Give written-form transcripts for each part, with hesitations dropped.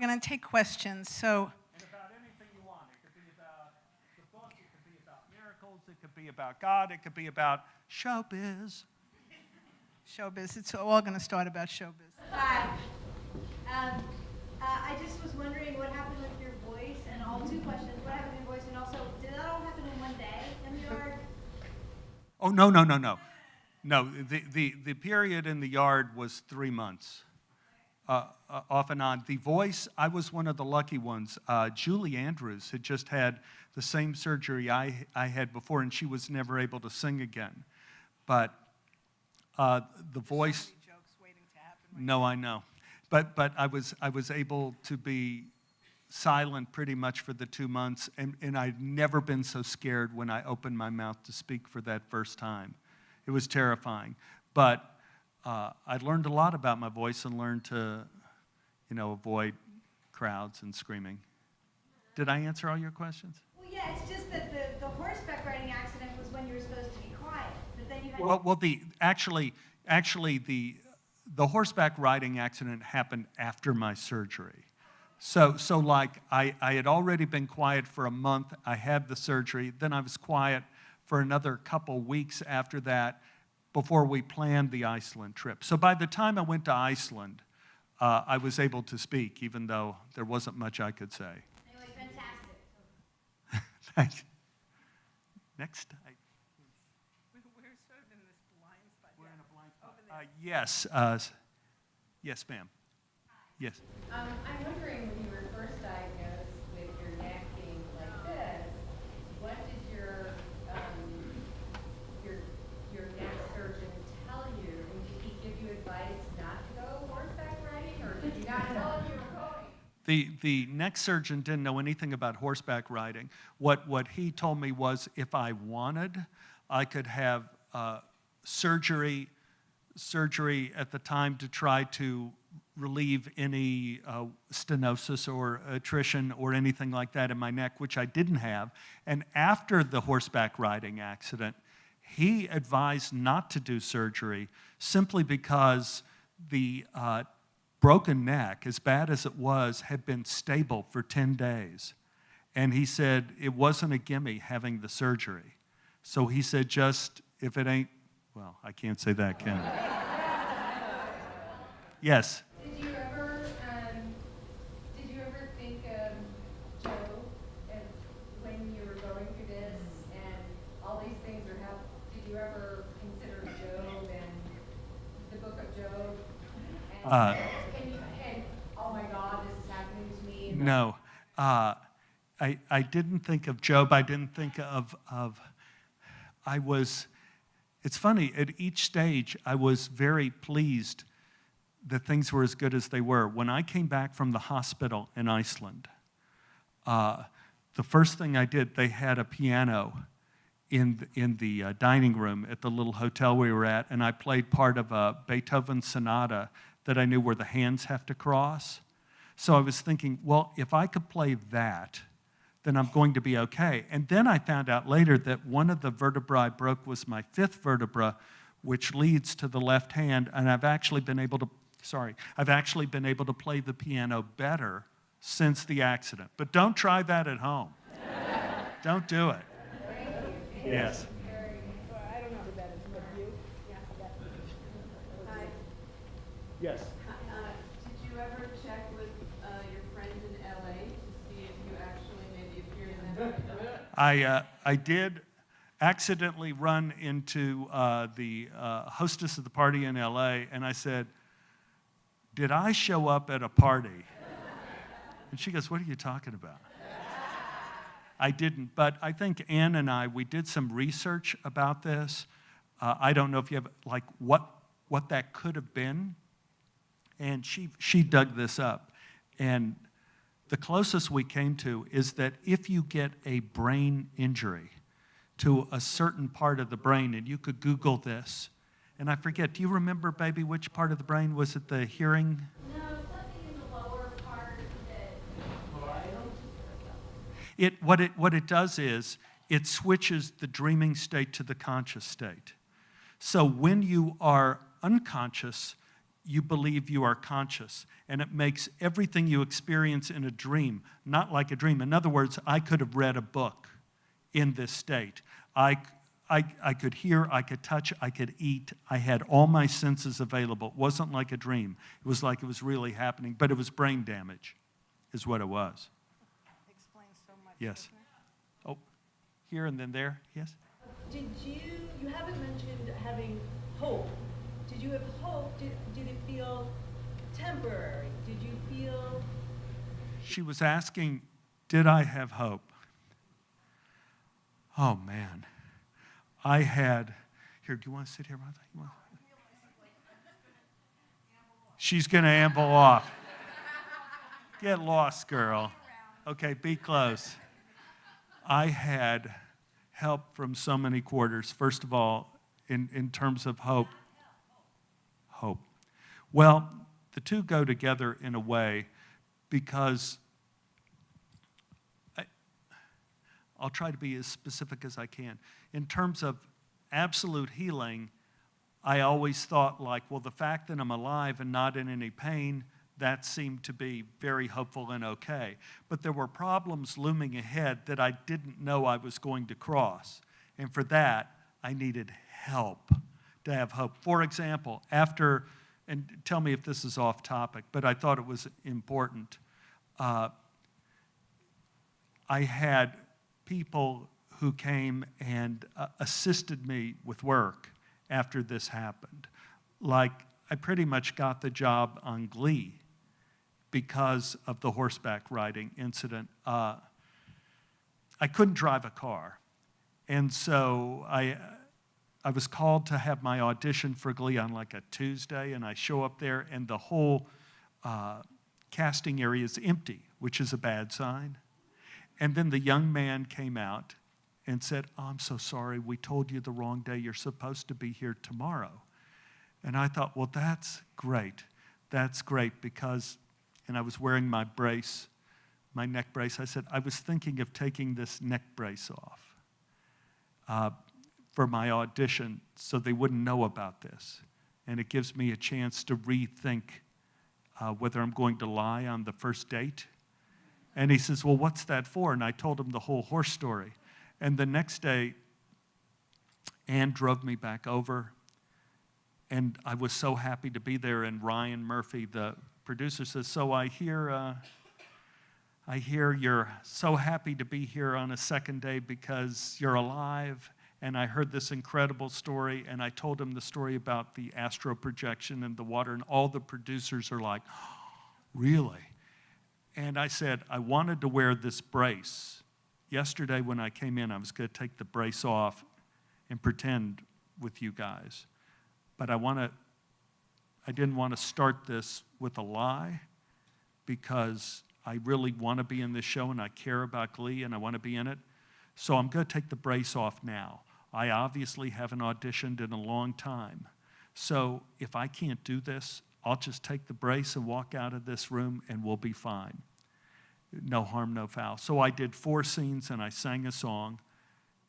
going to take questions. So. And about anything you want. It could be about the book. It could be about miracles. It could be about God. It could be about showbiz. Showbiz. It's all going to start about showbiz. Hi. I just was wondering what happened with your voice, and all two questions. What happened with your voice, and also, did that all happen in one day in the yard? Oh, no. No, the period in the yard was 3 months, off and on. The voice, I was one of the lucky ones. Julie Andrews had just had the same surgery I had before, and she was never able to sing again. But the voice... Jokes waiting to happen. No, I know. But I was able to be silent pretty much for the 2 months, and I'd never been so scared when I opened my mouth to speak for that first time. It was terrifying. But I learned a lot about my voice and learned to, avoid crowds and screaming. Did I answer all your questions? Well, yeah, it's just that the horseback riding accident was when you were supposed to be quiet, but then you had... Well, the horseback riding accident happened after my surgery. So like, I had already been quiet for a month. I had the surgery. Then I was quiet for another couple weeks after that before we planned the Iceland trip. So by the time I went to Iceland, I was able to speak, even though there wasn't much I could say. Anyway, fantastic. Thanks. Next. We're sort of in this blind spot. We're in a blind spot. Yes. Yes, ma'am. Yes. I'm wondering, when you were first diagnosed with your neck being like this, what did your neck surgeon tell you? And did he give you advice not to go horseback riding, or did you not tell him you were going? The neck surgeon didn't know anything about horseback riding. What he told me was if I wanted, I could have surgery at the time to try to relieve any stenosis or attrition or anything like that in my neck, which I didn't have. And after the horseback riding accident, he advised not to do surgery simply because the broken neck, as bad as it was, had been stable for 10 days. And he said it wasn't a gimme having the surgery. So he said, just, if it ain't, well, I can't say that, can I? Yes? Did you ever think of Job as when you were going through this and all these things are happening? Did you ever consider Job and the book of Job? And oh my God, this is happening to me. No. I didn't think of Job. I didn't think of it's funny, at each stage, I was very pleased that things were as good as they were. When I came back from the hospital in Iceland, the first thing I did, they had a piano in the dining room at the little hotel we were at, and I played part of a Beethoven sonata that I knew where the hands have to cross. So I was thinking, well, if I could play that, then I'm going to be okay. And then I found out later that one of the vertebrae I broke was my fifth vertebra, which leads to the left hand, and I've actually been able to play the piano better since the accident. But don't try that at home. Don't do it. Yes. I don't know who that is, but you? Hi. Yes. Did you ever check with your friends in LA to see if you actually maybe appeared in that? I did accidentally run into the hostess of the party in LA, and I said, "Did I show up at a party?" And she goes, "What are you talking about?" I didn't, but I think Ann and we did some research about this. I don't know if you have, like, what that could have been. And she dug this up. And the closest we came to is that if you get a brain injury to a certain part of the brain, and you could Google this, and I forget, do you remember, baby, which part of the brain? Was it the hearing? No, something in the lower part that... What it does is it switches the dreaming state to the conscious state. So when you are unconscious, you believe you are conscious, and it makes everything you experience in a dream not like a dream. In other words, I could have read a book in this state. I could hear, I could touch, I could eat. I had all my senses available. It wasn't like a dream. It was like it was really happening, but it was brain damage is what it was. Explains so much. Yes. Oh, here and then there, yes? Did you haven't mentioned having hope. Did you have hope? Did it feel temporary? Did you feel? She was asking, did I have hope? Oh, man. I had, here, do you want to sit here, Martha? She's going to amble off. Get lost, girl. Okay, be close. I had help from so many quarters. First of all, in terms of hope. Hope. Well, the two go together in a way because I'll try to be as specific as I can. In terms of absolute healing, I always thought like, well, the fact that I'm alive and not in any pain, that seemed to be very hopeful and okay. But there were problems looming ahead that I didn't know I was going to cross. And for that, I needed help to have hope. For example, after, and tell me if this is off topic, but I thought it was important. I had people who came and assisted me with work after this happened. Like, I pretty much got the job on Glee because of the horseback riding incident. I couldn't drive a car. And so I was called to have my audition for Glee on like a Tuesday, and I show up there, and the whole casting area is empty, which is a bad sign. And then the young man came out and said, oh, I'm so sorry, we told you the wrong day. You're supposed to be here tomorrow. And I thought, well, that's great. That's great because, and I was wearing my brace, my neck brace. I said, I was thinking of taking this neck brace off for my audition so they wouldn't know about this. And it gives me a chance to rethink whether I'm going to lie on the first date. And he says, well, what's that for? And I told him the whole horse story. And the next day, Ann drove me back over. And I was so happy to be there. And Ryan Murphy, the producer, says, so I hear you're so happy to be here on a second day because you're alive. And I heard this incredible story. And I told him the story about the astral projection and the water. And all the producers are like, oh, really? And I said, I wanted to wear this brace. Yesterday when I came in, I was going to take the brace off and pretend with you guys. But I didn't want to start this with a lie because I really want to be in this show and I care about Glee and I want to be in it. So I'm going to take the brace off now. I obviously haven't auditioned in a long time. So if I can't do this, I'll just take the brace and walk out of this room and we'll be fine. No harm, no foul. So I did 4 scenes and I sang a song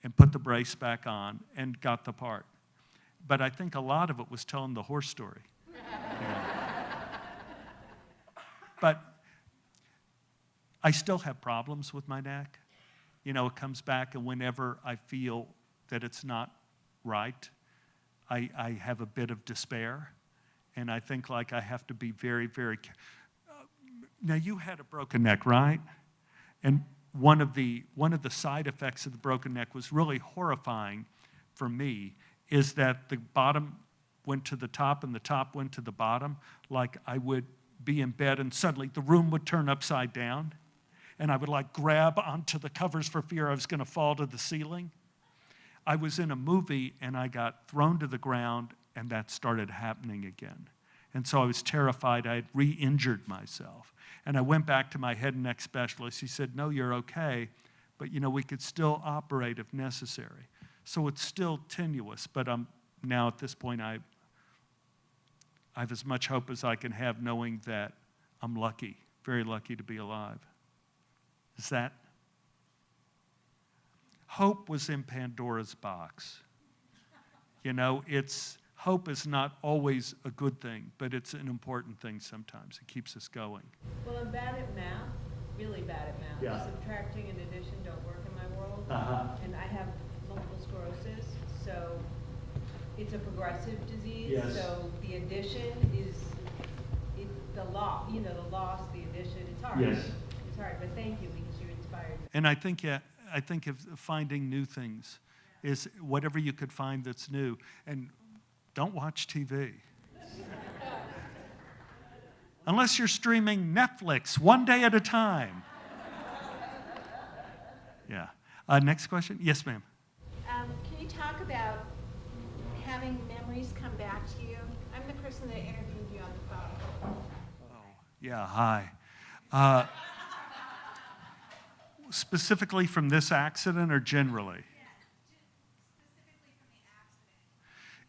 and put the brace back on and got the part. But I think a lot of it was telling the horse story. But I still have problems with my neck. You know, it comes back, and whenever I feel that it's not right, I have a bit of despair. And I think like I have to be very, very now you had a broken neck, right? And one of the side effects of the broken neck was really horrifying for me, is that the bottom went to the top and the top went to the bottom. Like I would be in bed and suddenly the room would turn upside down and I would like grab onto the covers for fear I was going to fall to the ceiling. I was in a movie and I got thrown to the ground and that started happening again. And so I was terrified I had re-injured myself. And I went back to my head and neck specialist. He said, no, you're okay, but you know, we could still operate if necessary. So it's still tenuous, but I'm now at this point, I have as much hope as I can have knowing that I'm lucky, very lucky to be alive. Is that? Hope was in Pandora's box. You know, hope is not always a good thing, but it's an important thing sometimes. It keeps us going. Well, I'm bad at math, really bad at math. Yeah. Subtracting and addition don't work in my world. Uh-huh. And I have multiple sclerosis, so it's a progressive disease. Yes. So the addition is, the loss, the addition, it's hard. Yes. It's hard, but thank you, because you inspired me. And I think of finding new things is whatever you could find that's new. And don't watch TV. Unless you're streaming Netflix one day at a time. Yeah. Next question? Yes, ma'am. Can you talk about having memories come back to you? I'm the person that interviewed you on the phone. Oh, yeah, hi. Specifically from this accident or generally?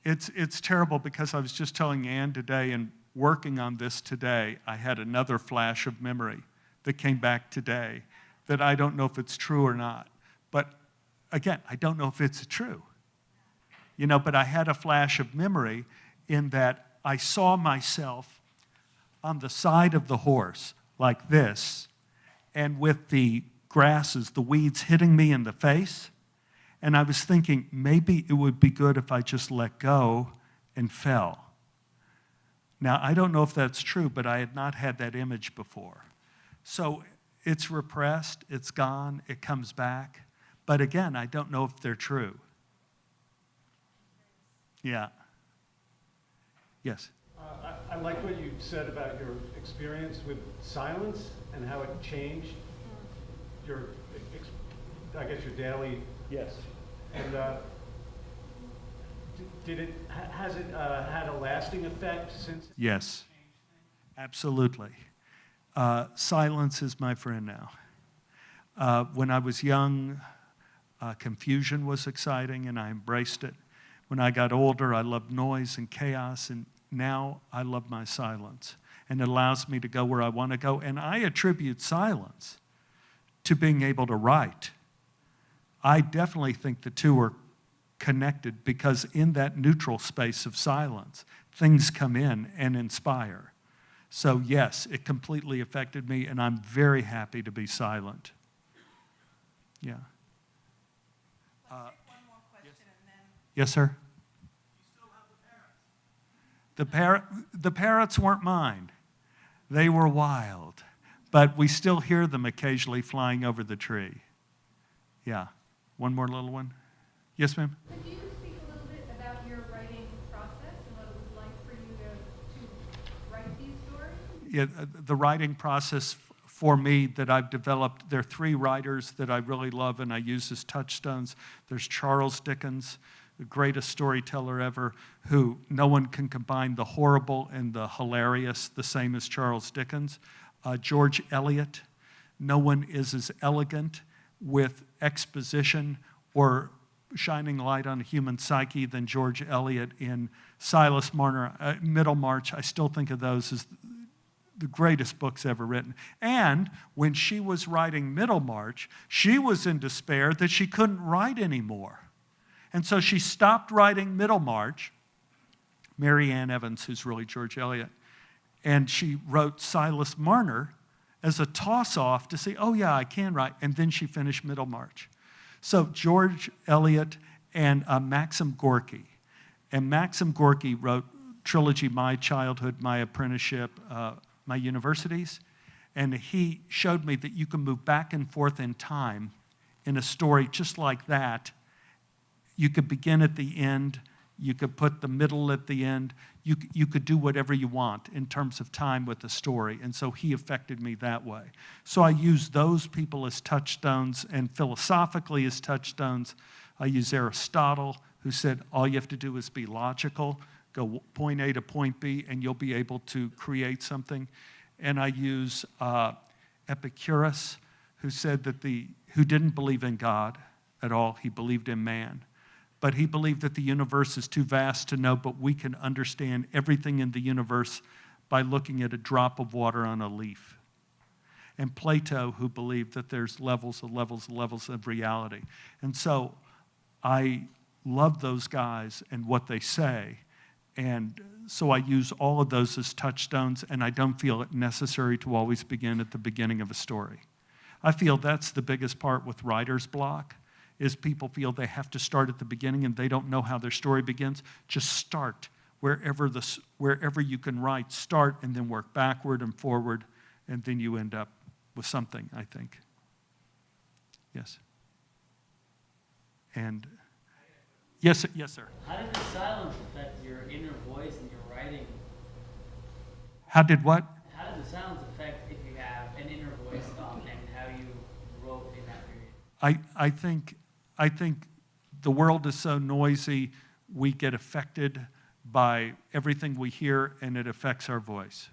It's terrible because I was just telling Ann today and working on this today, I had another flash of memory that came back today that I don't know if it's true or not. But again, I don't know if it's true. But I had a flash of memory in that I saw myself on the side of the horse like this, and with the grasses, the weeds hitting me in the face. And I was thinking, maybe it would be good if I just let go and fell. Now, I don't know if that's true, but I had not had that image before. So it's repressed, it's gone, it comes back. But again, I don't know if they're true. Yeah. Yes? I like what you said about your experience with silence and how it changed your, I guess, your daily. Yes. And has it had a lasting effect since? Yes, absolutely. Silence is my friend now. When I was young, confusion was exciting and I embraced it. When I got older, I loved noise and chaos, and now I love my silence. And it allows me to go where I want to go. And I attribute silence to being able to write. I definitely think the two are connected because in that neutral space of silence, things come in and inspire. So yes, it completely affected me, and I'm very happy to be silent. Yeah. I'll take one more question and then. Yes, sir? The parrots weren't mine. They were wild. But we still hear them occasionally flying over the tree. Yeah. One more little one. Yes, ma'am? Could you speak a little bit about your writing process and what it was like for you to write these stories? Yeah, the writing process for me that I've developed, there are three writers that I really love and I use as touchstones. There's Charles Dickens, the greatest storyteller ever, who no one can combine the horrible and the hilarious the same as Charles Dickens. George Eliot, no one is as elegant with exposition or shining light on a human psyche than George Eliot in Silas Marner, Middlemarch. I still think of those as the greatest books ever written. And when she was writing Middlemarch, she was in despair that she couldn't write anymore. And so she stopped writing Middlemarch, Mary Ann Evans, who's really George Eliot, and she wrote Silas Marner as a toss-off to say, oh yeah, I can write, and then she finished Middlemarch. So George Eliot and Maxim Gorky. And Maxim Gorky wrote trilogy, My Childhood, My Apprenticeship, My Universities. And he showed me that you can move back and forth in time in a story just like that. You could begin at the end. You could put the middle at the end. You could do whatever you want in terms of time with the story. And so he affected me that way. So I use those people as touchstones, and philosophically as touchstones. I use Aristotle, who said all you have to do is be logical, go point A to point B, and you'll be able to create something. And I use Epicurus, who said that who didn't believe in God at all, he believed in man. But he believed that the universe is too vast to know, but we can understand everything in the universe by looking at a drop of water on a leaf. And Plato, who believed that there's levels of reality. And so I love those guys and what they say, And so I use all of those as touchstones, and I don't feel it necessary to always begin at the beginning of a story. I feel that's the biggest part with writer's block, is people feel they have to start at the beginning and they don't know how their story begins. Just start wherever you can write. Start and then work backward and forward, and then you end up with something, I think. Yes. And yes, sir. How did the silence affect your inner voice and your writing? How did what? How did the silence affect if you have an inner voice and how you wrote in that period? I think the world is so noisy, we get affected by everything we hear, and it affects our voice.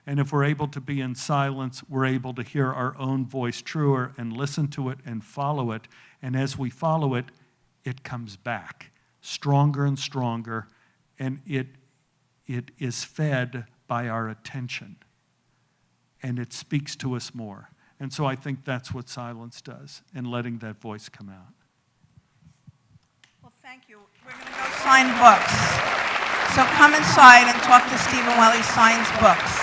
And if we're able to be in silence, we're able to hear our own voice truer and listen to it and follow it. And as we follow it, it comes back stronger and stronger, and it is fed by our attention, and it speaks to us more. And so I think that's what silence does, and letting that voice come out. Well, thank you. We're going to go sign books. So come inside and talk to Stephen while he signs books.